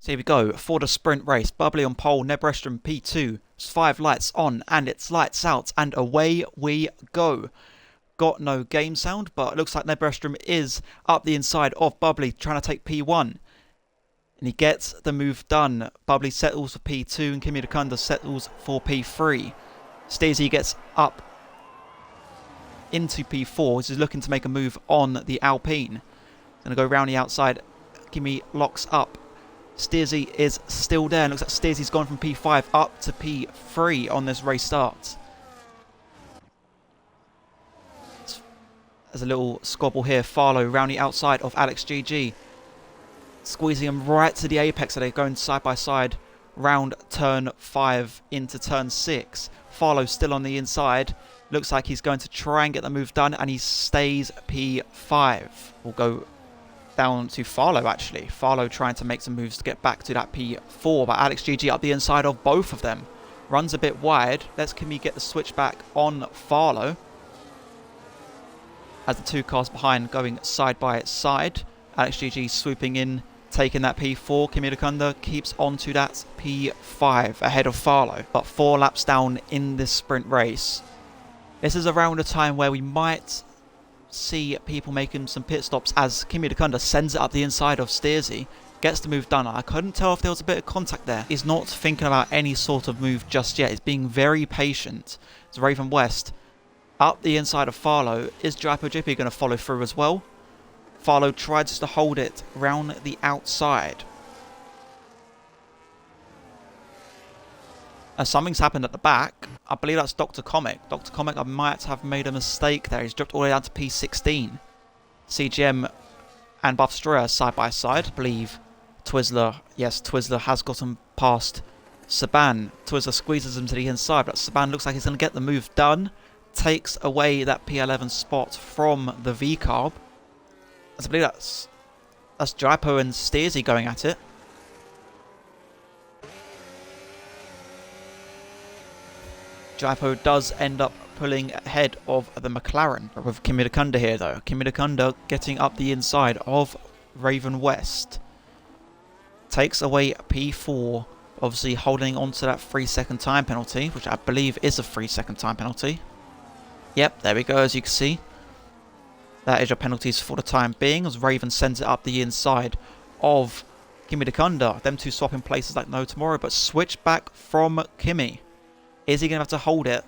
So here we go for the sprint race. Bubbly on pole, Nebrestra P2. 5 lights on and it's lights out and away we go. Got no game sound, but it looks like Nebrestra is up the inside of Bubbly trying to take P1. And he gets the move done. Bubbly settles for P2 and Kimi Dukunda settles for P3. Stacey gets up into P4. He's looking to make a move on the Alpine. Going to go round the outside. Kimi locks up. Steersy is still there. Looks like Steersy's gone from P5 up to P3 on this race start. There's a little squabble here. Farlow round the outside of Alex GG. Squeezing him right to the apex. So they're going side by side round turn 5 into turn 6. Farlow still on the inside. Looks like he's going to try and get the move done, and he stays P5. We'll go down to Farlow actually. Farlow trying to make some moves to get back to that P4, but Alex GG up the inside of both of them. Runs a bit wide. Let's Kimi get the switch back on Farlow. As the two cars behind going side by side. Alex GG swooping in, taking that P4. Kimi Dukunda keeps on to that P5 ahead of Farlow. But 4 laps down in this sprint race. This is around a time where we might see people making some pit stops as Kimi Dukunda sends it up the inside of Steersy. Gets the move done. I couldn't tell if there was a bit of contact there. He's not thinking about any sort of move just yet. He's being very patient. It's Raven West up the inside of Farlow. Is Jaipo JP going to follow through as well? Farlow tries to hold it round the outside. Something's happened at the back. I believe that's Dr. Comic. Dr. Comic, I might have made a mistake there. He's dropped all the way down to P16. CGM and Buff Destroyer side by side. I believe Twizzler, yes, Twizzler has gotten past Saban. Twizzler squeezes him to the inside, but Saban looks like he's going to get the move done. Takes away that P11 spot from the V-Carb. I believe that's Jaipo and Steersy going at it. Jaipo does end up pulling ahead of the McLaren with Kimi Dukunda here though. Kimi Dukunda getting up the inside of Raven West. Takes away P4, obviously holding on to that 3-second time penalty, which I believe is a 3-second time penalty. Yep, there we go, as you can see. That is your penalties for the time being, as Raven sends it up the inside of Kimi Dukunda. Them two swapping places like no tomorrow, but switch back from Kimi. Is he going to have to hold it?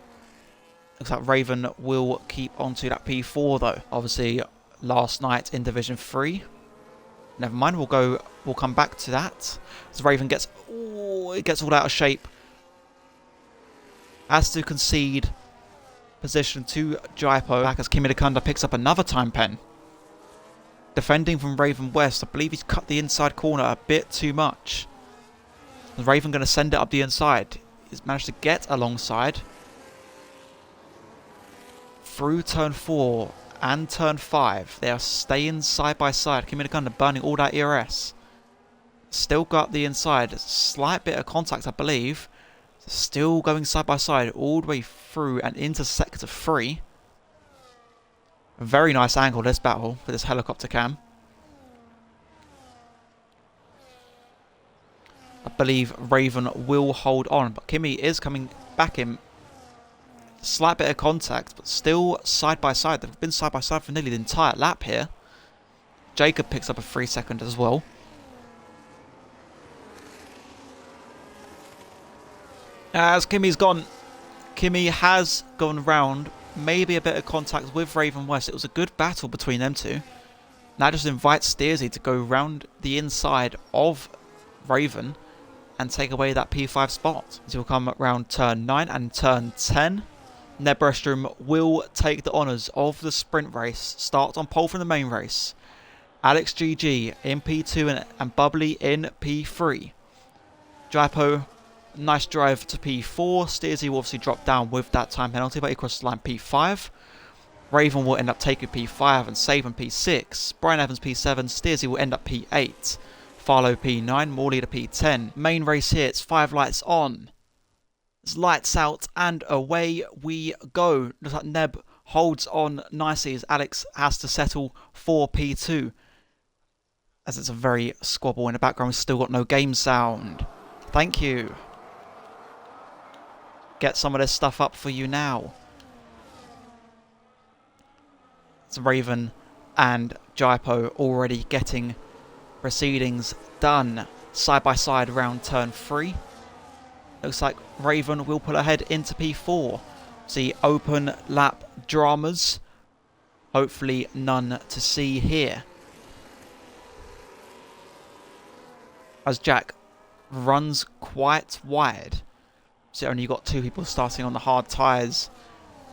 Looks like Raven will keep onto that P4 though. Obviously, last night in Division 3. Never mind, we'll come back to that. As Raven gets, it gets all out of shape. Has to concede position to Jaipo. Back as Kimi Dukunda picks up another time pen. Defending from Raven West. I believe he's cut the inside corner a bit too much. Is Raven going to send it up the inside? He's managed to get alongside. Through turn 4 and turn 5. They are staying side by side. Kimi Dukunda burning all that ERS. Still got the inside. Slight bit of contact, I believe. Still going side by side all the way through and into sector 3. A very nice angle, this battle, for this helicopter cam. I believe Raven will hold on, but Kimi is coming back in. Slight bit of contact, but still side by side. They've been side by side for nearly the entire lap here. Jacob picks up a 3-second as well. As Kimi's gone, Kimi has gone round. Maybe a bit of contact with Raven West. It was a good battle between them two. Now just invites Steersy to go round the inside of Raven and take away that P5 spot. As he'll come around turn 9 and turn 10. Nebrestra will take the honours of the sprint race. Starts on pole from the main race. Alex GG in P2 and Bubbly in P3. Jaipo, nice drive to P4. Steersy will obviously drop down with that time penalty, but he crosses the line P5. Raven will end up taking P5 and saving P6. Brian Evans P7. Steersy will end up P8. Farlow P9, Morley to P10. Main race here, it's 5 lights on. It's lights out and away we go. Looks like Neb holds on nicely as Alex has to settle for P2. as it's a very squabble in the background. We've still got no game sound. Thank you. Get some of this stuff up for you now. It's Raven and Jaipo already getting proceedings done. Side by side around turn 3. Looks like Raven will pull ahead into P4. See open lap dramas. Hopefully none to see here. As Jack runs quite wide. So only got 2 people starting on the hard tyres.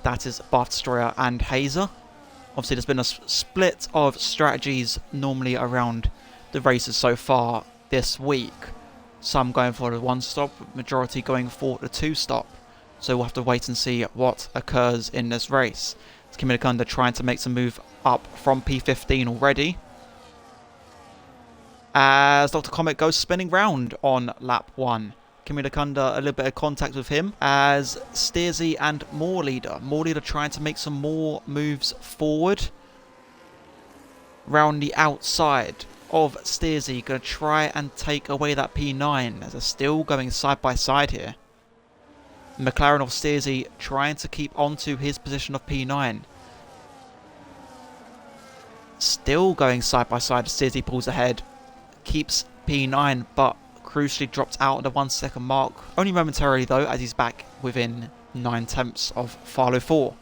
That is Bath Destroyer and Hazer. Obviously there's been a split of strategies normally around the races so far this week. Some going for the 1-stop, majority going for the 2-stop. So we'll have to wait and see what occurs in this race. It's Kimi Nakunda trying to make some move up from P15 already. As Dr. Comet goes spinning round on lap 1. Kimi Nakunda, a little bit of contact with him as Steersy and Moorleader. Moorleader trying to make some more moves forward. Round the outside of Steersy, going to try and take away that P9 as they're still going side by side here. McLaren of Steersy trying to keep onto his position of P9. Still going side by side as Steersy pulls ahead. Keeps P9 but crucially dropped out at the 1 second mark. Only momentarily though, as he's back within 9/10 of Farlow 4.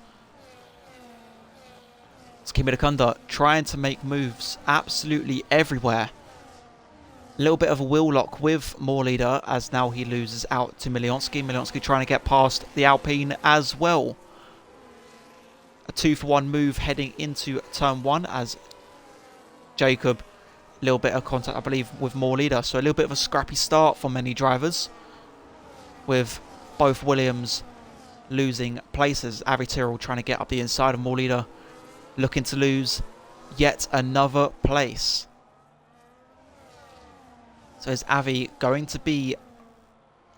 It's Kimi Nakunda trying to make moves absolutely everywhere. A little bit of a wheel lock with Moorleader as now he loses out to Milionsky. Milionsky trying to get past the Alpine as well. A 2-for-1 move heading into turn 1 as Jacob, a little bit of contact I believe with Moorleader. So a little bit of a scrappy start for many drivers with both Williams losing places. Avi Tyrrell trying to get up the inside of Moorleader, looking to lose yet another place. So is Avi going to be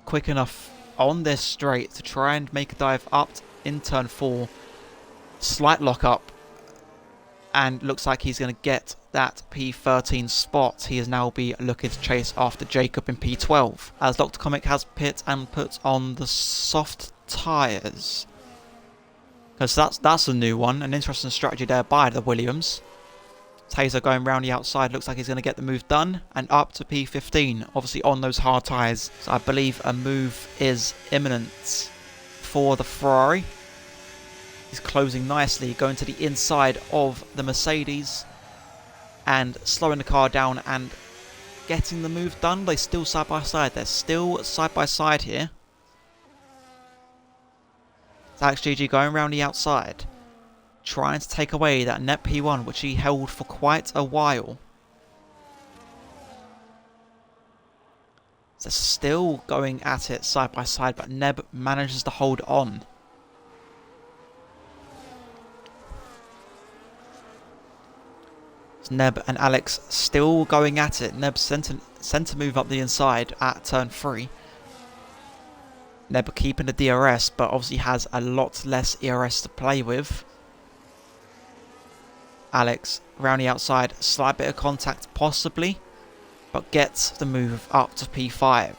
quick enough on this straight to try and make a dive up in turn 4? Slight lock up. And looks like he's going to get that P13 spot. He is now be looking to chase after Jacob in P12. As Dr. Comic has pit and put on the soft tyres. Because that's a new one. An interesting strategy there by the Williams. Taser going round the outside, looks like he's going to get the move done, and up to P15, obviously on those hard tyres. So I believe a move is imminent for the Ferrari. He's closing nicely, going to the inside of the Mercedes, and slowing the car down and getting the move done. They're still side by side. They're still side by side here. Alex GG going around the outside, trying to take away that net P1, which he held for quite a while. They're still going at it side by side, but Neb manages to hold on. It's Neb and Alex still going at it. Neb sent a move up the inside at turn 3. Neb keeping the DRS, but obviously has a lot less ERS to play with. Alex round the outside, slight bit of contact possibly, but gets the move up to P5.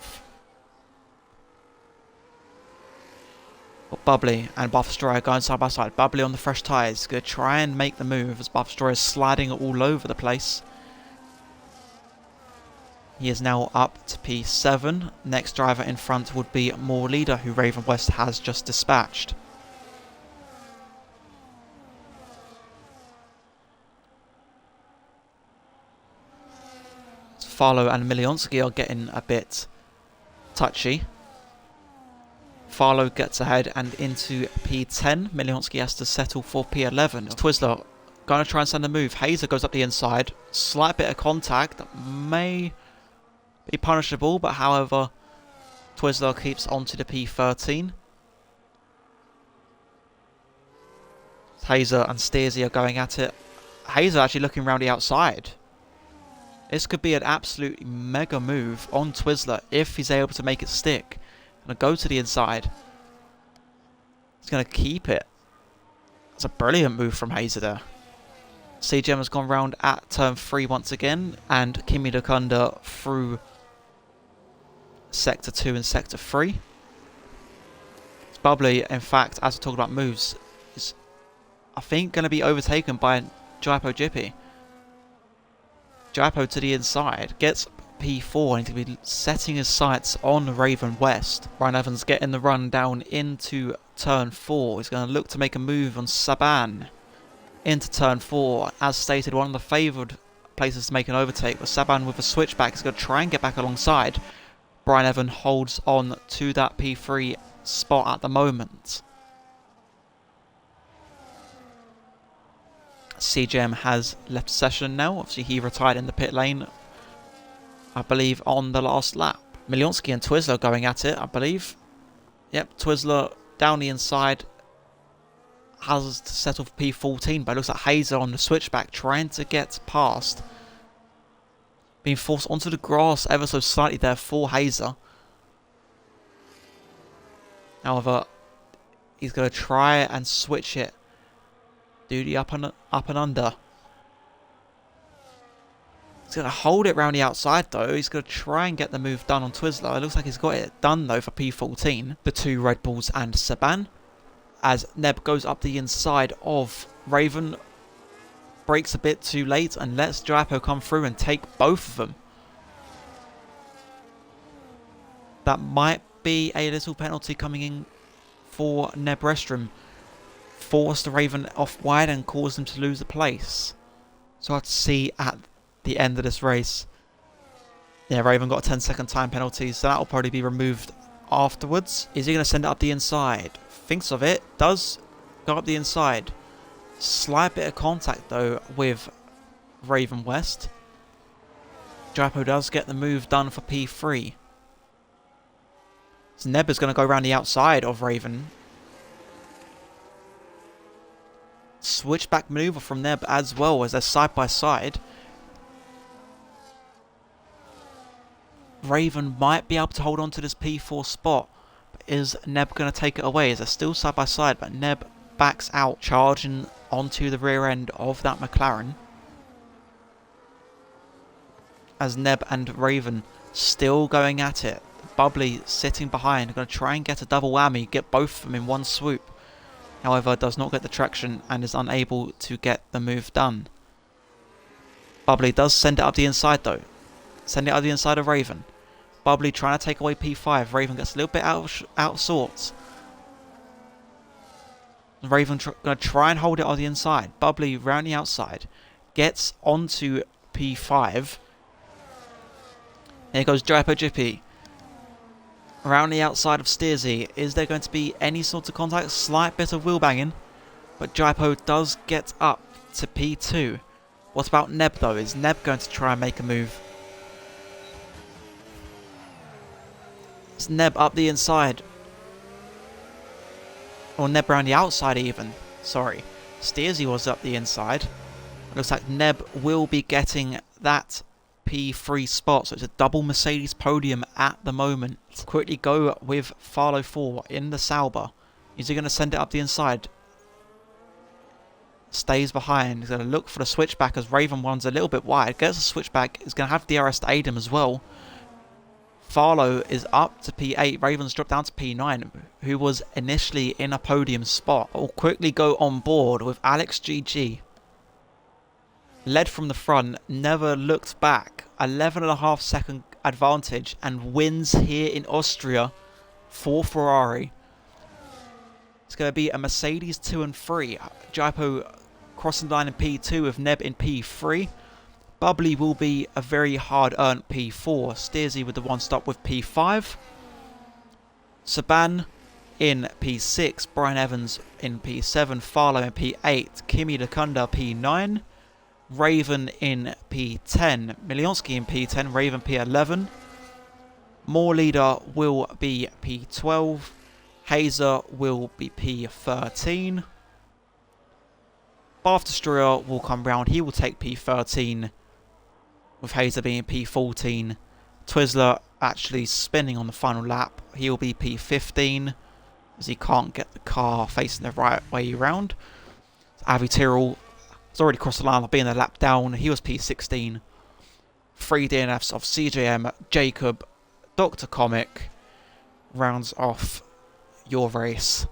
Got Bubbly and Bath Destroyer going side by side. Bubbly on the fresh tyres, going to try and make the move as Bath Destroyer is sliding all over the place. He is now up to P7. Next driver in front would be Moorleader, who Raven West has just dispatched. Farlow and Milionsky are getting a bit touchy. Farlow gets ahead and into P10. Milionsky has to settle for P11. Twizzler going to try and send a move. Hazer goes up the inside. Slight bit of contact that may be punishable, but however, Twizzler keeps onto the P13. Hazer and Steersy are going at it. Hazer actually looking around the outside. This could be an absolute mega move on Twizzler if he's able to make it stick. Going to go to the inside. He's going to keep it. That's a brilliant move from Hazer there. CGM has gone round at turn 3 once again, and Kimi Dakunda through Sector 2 and Sector 3. It's Bubbly, in fact, as we talked about moves, is I think going to be overtaken by Jaipo Jippy. Jaipo to the inside, gets P4, and he's going to be setting his sights on Raven West. Brian Evans getting the run down into turn 4. He's going to look to make a move on Saban into turn 4. As stated, one of the favoured places to make an overtake, but Saban with a switchback is going to try and get back alongside. Brian Evans holds on to that P3 spot at the moment. CGM has left session now. Obviously, he retired in the pit lane, I believe, on the last lap. Milionsky and Twizzler going at it, I believe. Yep, Twizzler down the inside has to settle for P14, but it looks like Hazer on the switchback trying to get past. Being forced onto the grass ever so slightly there for Hazer. However, he's going to try and switch it. Do the up and under. He's going to hold it round the outside though. He's going to try and get the move done on Twizzler. It looks like he's got it done though for P14. The two Red Bulls and Saban. As Neb goes up the inside of Raven. Breaks a bit too late and lets Jaipo come through and take both of them. That might be a little penalty coming in for Neb Restrom. Force the Raven off wide and cause them to lose the place. So I have to see at the end of this race. Yeah, Raven got a 10-second time penalty, so that will probably be removed afterwards. Is he going to send it up the inside? Thinks of it. Does go up the inside. Slight bit of contact though with Raven West. Jaipo does get the move done for P3. So Neb is going to go around the outside of Raven. Switchback maneuver from Neb as well as they're side by side. Raven might be able to hold on to this P4 spot. But is Neb going to take it away? As they're still side by side, but Neb backs out, charging onto the rear end of that McLaren. As Neb and Raven still going at it. Bubbly sitting behind, going to try and get a double whammy, get both of them in one swoop. However, does not get the traction and is unable to get the move done. Bubbly does send it up the inside though. Send it up the inside of Raven. Bubbly trying to take away P5. Raven gets a little bit out of sorts. Raven going to try and hold it on the inside. Bubbly round the outside. Gets onto P5. Here goes Jaipo Jippy. Around the outside of Steersy. Is there going to be any sort of contact? Slight bit of wheel banging. But Jaipo does get up to P2. What about Neb though? Is Neb going to try and make a move? It's Neb up the inside. Or Neb around the outside even. Sorry. Steersy was up the inside. It looks like Neb will be getting that P3 spot. So it's a double Mercedes podium at the moment. Quickly go with Farlow 4 in the Sauber. Is he going to send it up the inside? Stays behind. He's going to look for the switchback as Raven runs a little bit wide. Gets a switchback. He's going to have DRS to aid him as well. Farlow is up to P8. Raven's dropped down to P9, who was initially in a podium spot. Will quickly go on board with Alex GG. Led from the front, never looked back. 11.5 second advantage and wins here in Austria for Ferrari. It's going to be a Mercedes 2 and 3. Jaipo crossing the line in P2 with Neb in P3. Bubbly will be a very hard-earned P4. Steersy with the one stop with P5. Saban in P6. Brian Evans in P7. Farlow in P8. Kimi Dakunda P9. Raven in P10. Milionsky in P10. Raven P11. More leader will be P12. Hazer will be P13. Bath Destroyer will come round. He will take P13. With Hazer being P14. Twizzler actually spinning on the final lap. He will be P15. As he can't get the car facing the right way around. Avi Tyrrell It's already crossed the line of being a lap down. He was P16. 3 DNFs of CJM, Jacob, Dr. Comic rounds off your race.